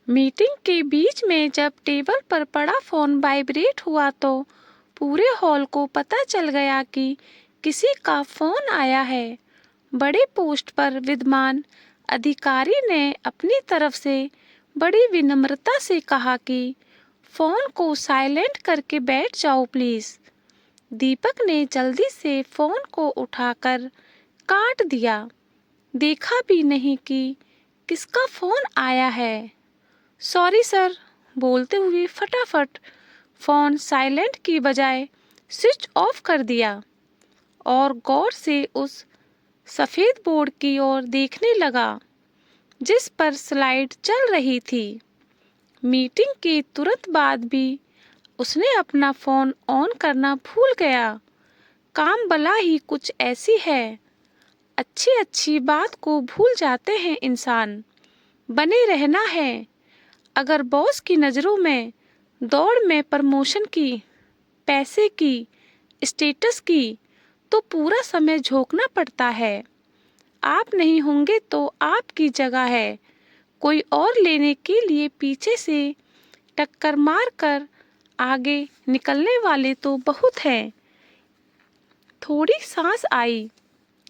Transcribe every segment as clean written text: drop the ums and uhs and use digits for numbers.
Meeting के बीच में जब टेबल पर पड़ा फोन वाइब्रेट हुआ तो पूरे हॉल को पता चल गया कि किसी का फोन आया है। बड़े पोस्ट पर विद्यमान अधिकारी ने अपनी तरफ से बड़ी विनम्रता से कहा कि फोन को साइलेंट करके बैठ जाओ प्लीज। दीपक ने जल्दी से फोन को उठाकर काट दिया। देखा भी नहीं कि किसका फोन आया है। सॉरी सर, बोलते हुए फटाफट फोन साइलेंट की बजाय स्विच ऑफ कर दिया और गौर से उस सफेद बोर्ड की ओर देखने लगा जिस पर स्लाइड चल रही थी। मीटिंग के तुरंत बाद भी उसने अपना फोन ऑन करना भूल गया। काम भला ही कुछ ऐसी है, अच्छी अच्छी बात को भूल जाते हैं इंसान। बने रहना है। अगर बॉस की नज़रों में दौड़ में प्रमोशन की, पैसे की, स्टेटस की, तो पूरा समय झोंकना पड़ता है। आप नहीं होंगे तो आपकी जगह है कोई और लेने के लिए पीछे से टक्कर मार कर आगे निकलने वाले तो बहुत हैं। थोड़ी सांस आई।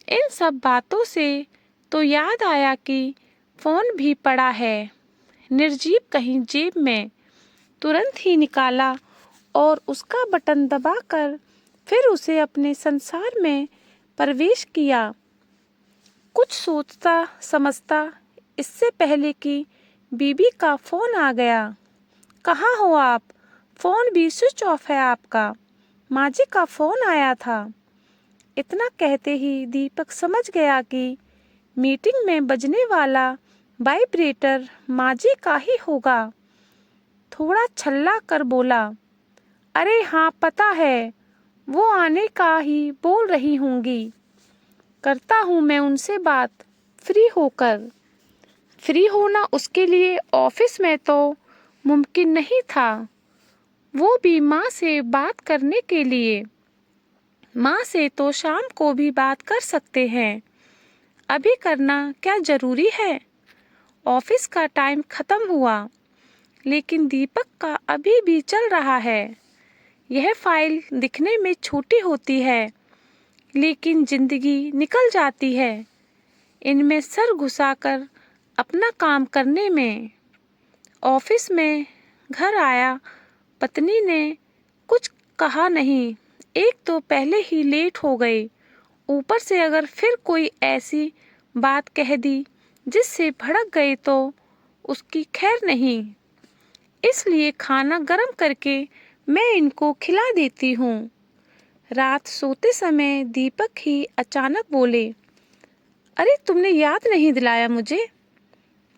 इन सब बातों से तो याद आया कि फोन भी पड़ा है निर्जीव कहीं जेब में। तुरंत ही निकाला और उसका बटन दबाकर फिर उसे अपने संसार में प्रवेश किया। कुछ सोचता समझता इससे पहले कि बीबी का फोन आ गया। कहाँ हो आप? फोन भी स्विच ऑफ है आपका। माँ जी का फोन आया था। इतना कहते ही दीपक समझ गया कि मीटिंग में बजने वाला वाइब्रेटर माँ जी का ही होगा। थोड़ा छल्ला कर बोला, अरे हाँ पता है, वो आने का ही बोल रही होंगी। करता हूँ मैं उनसे बात फ्री होकर। फ्री होना उसके लिए ऑफिस में तो मुमकिन नहीं था, वो भी माँ से बात करने के लिए। माँ से तो शाम को भी बात कर सकते हैं, अभी करना क्या जरूरी है? ऑफिस का टाइम खत्म हुआ, लेकिन दीपक का अभी भी चल रहा है। यह फाइल दिखने में छोटी होती है, लेकिन जिंदगी निकल जाती है इनमें सर घुसाकर अपना काम करने में। ऑफिस में घर आया, पत्नी ने कुछ कहा नहीं। एक तो पहले ही लेट हो गई, ऊपर से अगर फिर कोई ऐसी बात कह दी जिससे भड़क गई तो उसकी खैर नहीं। इसलिए खाना गरम करके मैं इनको खिला देती हूँ। रात सोते समय दीपक ही अचानक बोले, अरे तुमने याद नहीं दिलाया मुझे,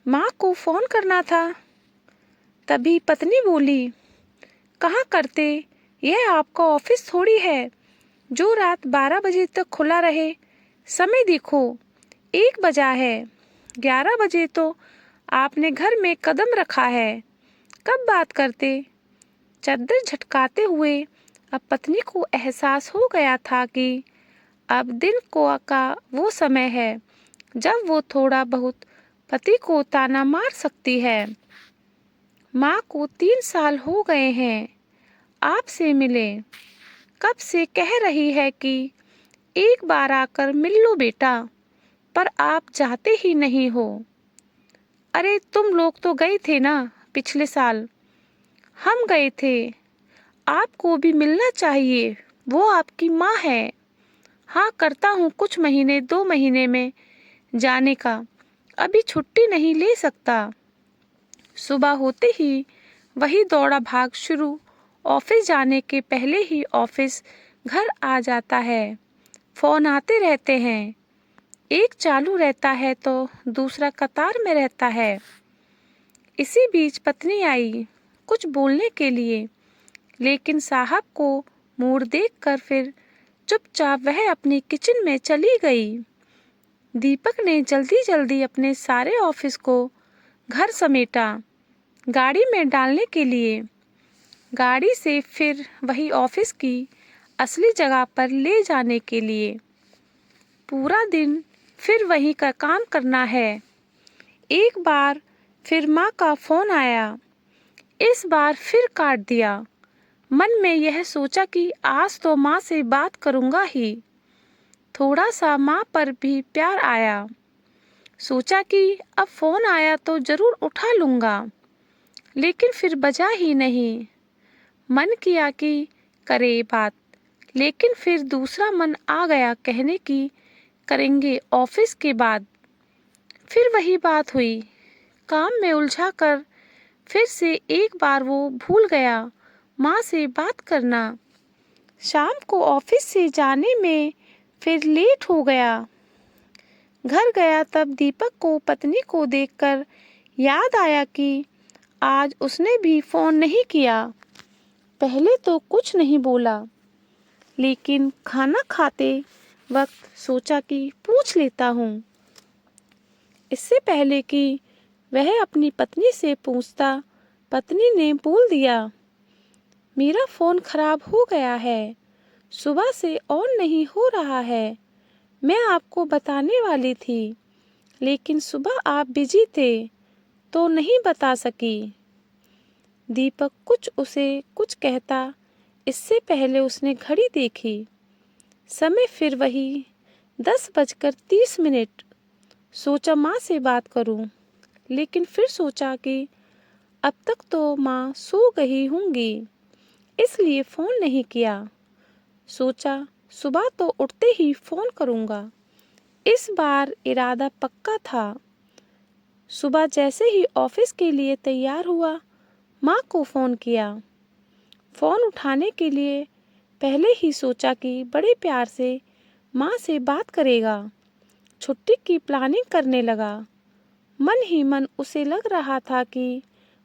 माँ को फोन करना था। तभी पत्नी बोली, कहाँ करते, यह आपका ऑफिस थोड़ी है जो रात 12 बजे तक खुला रहे। समय देखो, 1 बजा है। 11 बजे तो आपने घर में कदम रखा है, कब बात करते? चद्दर झटकाते हुए अब पत्नी को एहसास हो गया था कि अब दिन को का वो समय है जब वो थोड़ा बहुत पति को ताना मार सकती है। माँ को 3 साल हो गए हैं आपसे मिले, कब से कह रही है कि एक बार आकर मिल लो बेटा, पर आप जाते ही नहीं हो। अरे तुम लोग तो गए थे ना पिछले साल। हम गए थे, आपको भी मिलना चाहिए, वो आपकी माँ है। हाँ करता हूँ कुछ महीने 2 महीने में जाने का, अभी छुट्टी नहीं ले सकता। सुबह होते ही वही दौड़ा भाग शुरू। ऑफिस जाने के पहले ही ऑफिस घर आ जाता है। फोन आते रहते हैं, एक चालू रहता है तो दूसरा कतार में रहता है। इसी बीच पत्नी आई कुछ बोलने के लिए, लेकिन साहब को मूड देखकर फिर चुपचाप वह अपनी किचन में चली गई। दीपक ने जल्दी जल्दी अपने सारे ऑफिस को घर समेटा गाड़ी में डालने के लिए। गाड़ी से फिर वही ऑफिस की असली जगह पर ले जाने के लिए। पूरा दिन फिर वही का काम करना है। एक बार फिर माँ का फ़ोन आया। इस बार फिर काट दिया। मन में यह सोचा कि आज तो माँ से बात करूँगा ही। थोड़ा सा माँ पर भी प्यार आया। सोचा कि अब फ़ोन आया तो ज़रूर उठा लूँगा, लेकिन फिर बजा ही नहीं। मन किया कि करे बात, लेकिन फिर दूसरा मन आ गया कहने की करेंगे ऑफिस के बाद। फिर वही बात हुई। काम में उलझा कर फिर से एक बार वो भूल गया माँ से बात करना। शाम को ऑफिस से जाने में फिर लेट हो गया। घर गया तब दीपक को पत्नी को देखकर याद आया कि आज उसने भी फ़ोन नहीं किया। पहले तो कुछ नहीं बोला, लेकिन खाना खाते वक्त सोचा कि पूछ लेता हूँ। इससे पहले कि वह अपनी पत्नी से पूछता, पत्नी ने बोल दिया, मेरा फ़ोन खराब हो गया है, सुबह से ऑन नहीं हो रहा है। मैं आपको बताने वाली थी, लेकिन सुबह आप बिजी थे तो नहीं बता सकी। दीपक उसे कुछ कहता इससे पहले उसने घड़ी देखी। समय फिर वही 10:30। सोचा माँ से बात करूं, लेकिन फिर सोचा कि अब तक तो माँ सो गई होंगी, इसलिए फ़ोन नहीं किया। सोचा सुबह तो उठते ही फ़ोन करूँगा। इस बार इरादा पक्का था। सुबह जैसे ही ऑफिस के लिए तैयार हुआ, माँ को फ़ोन किया। फ़ोन उठाने के लिए पहले ही सोचा कि बड़े प्यार से माँ से बात करेगा। छुट्टी की प्लानिंग करने लगा। मन ही मन उसे लग रहा था कि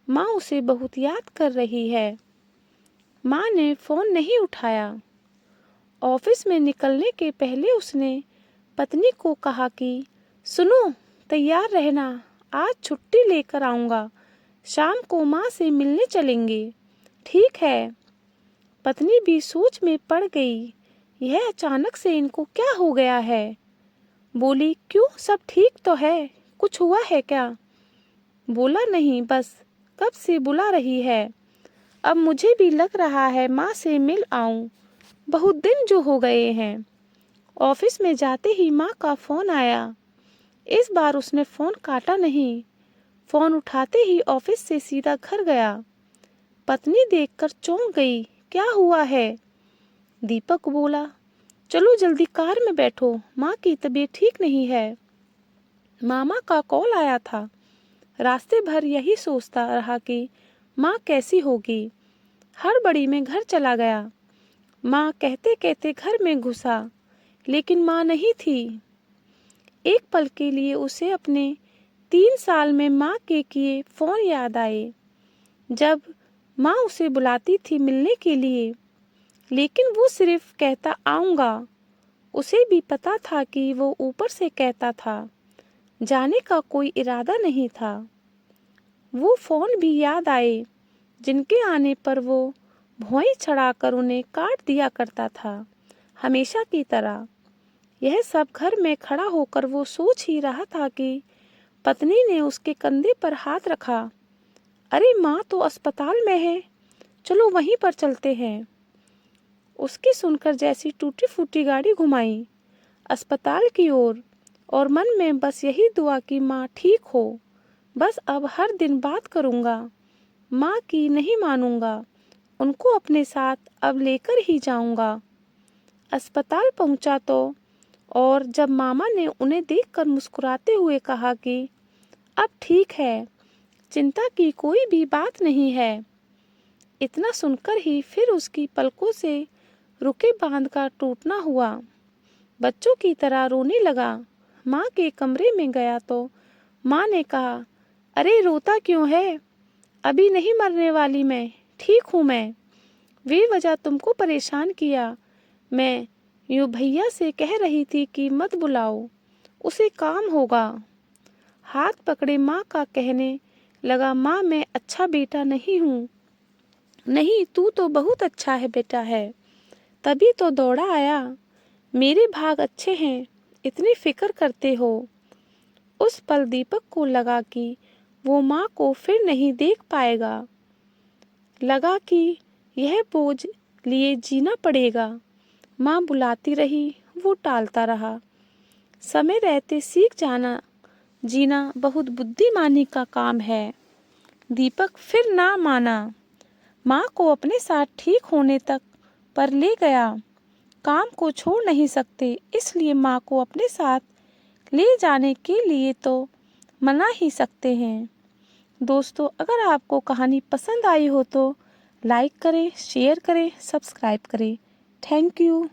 माँ उसे बहुत याद कर रही है। माँ ने फ़ोन नहीं उठाया। ऑफिस में निकलने के पहले उसने पत्नी को कहा कि सुनो, तैयार रहना, आज छुट्टी लेकर आऊँगा। शाम को माँ से मिलने चलेंगे। ठीक है। पत्नी भी सोच में पड़ गई। यह अचानक से इनको क्या हो गया है? बोली, क्यों, सब ठीक तो है, कुछ हुआ है क्या? बोला, नहीं, बस कब से बुला रही है। अब मुझे भी लग रहा है माँ से मिल आऊं, बहुत दिन जो हो गए हैं। ऑफिस में जाते ही माँ का फ़ोन आया। इस बार उसने फ़ोन काटा नहीं। फ़ोन उठाते ही ऑफिस से सीधा घर गया। पत्नी देखकर चौंक गई। क्या हुआ है? दीपक बोला, चलो जल्दी कार में बैठो, माँ की तबीयत ठीक नहीं है। मामा का कॉल आया था। रास्ते भर यही सोचता रहा कि माँ कैसी होगी। हड़बड़ी में घर चला गया। माँ कहते कहते घर में घुसा, लेकिन माँ नहीं थी। एक पल के लिए उसे अपने 3 साल में माँ के किए फ़ोन याद आए, जब माँ उसे बुलाती थी मिलने के लिए, लेकिन वो सिर्फ कहता आऊँगा। उसे भी पता था कि वो ऊपर से कहता था, जाने का कोई इरादा नहीं था। वो फ़ोन भी याद आए, जिनके आने पर वो भौंई चढ़ाकर उन्हें काट दिया करता था, हमेशा की तरह। यह सब घर में खड़ा होकर वो सोच ही रहा था कि पत्नी ने उसके कंधे पर हाथ रखा। अरे, माँ तो अस्पताल में है, चलो वहीं पर चलते हैं। उसकी सुनकर जैसी टूटी फूटी गाड़ी घुमाई अस्पताल की ओर, और मन में बस यही दुआ कि माँ ठीक हो। बस अब हर दिन बात करूँगा, माँ की नहीं मानूंगा, उनको अपने साथ अब लेकर ही जाऊँगा। अस्पताल पहुँचा तो, और जब मामा ने उन्हें देखकर मुस्कुराते हुए कहा कि अब ठीक है, चिंता की कोई भी बात नहीं है। इतना सुनकर ही फिर उसकी पलकों से रुके बांध का टूटना हुआ। बच्चों की तरह रोने लगा। माँ के कमरे में गया तो माँ ने कहा, अरे रोता क्यों है? अभी नहीं मरने वाली मैं, ठीक हूँ मैं। बेवजह तुमको परेशान किया। मैं यूँ भैया से कह रही थी कि मत बुलाओ, उसे काम होगा। हाथ पकड़े माँ का कहने लगा, माँ मैं अच्छा बेटा नहीं हूँ। नहीं, तू तो बहुत अच्छा है बेटा है, तभी तो दौड़ा आया। मेरे भाग अच्छे हैं, इतनी फिक्र करते हो। उस पल दीपक को लगा कि वो माँ को फिर नहीं देख पाएगा। लगा कि यह बोझ लिए जीना पड़ेगा। माँ बुलाती रही, वो टालता रहा। समय रहते सीख जाना जीना बहुत बुद्धिमानी का काम है। दीपक फिर ना माना। माँ को अपने साथ ठीक होने तक पर ले गया। काम को छोड़ नहीं सकते, इसलिए माँ को अपने साथ ले जाने के लिए तो मना ही सकते हैं। दोस्तों, अगर आपको कहानी पसंद आई हो तो लाइक करें, शेयर करें, सब्सक्राइब करें। Thank you.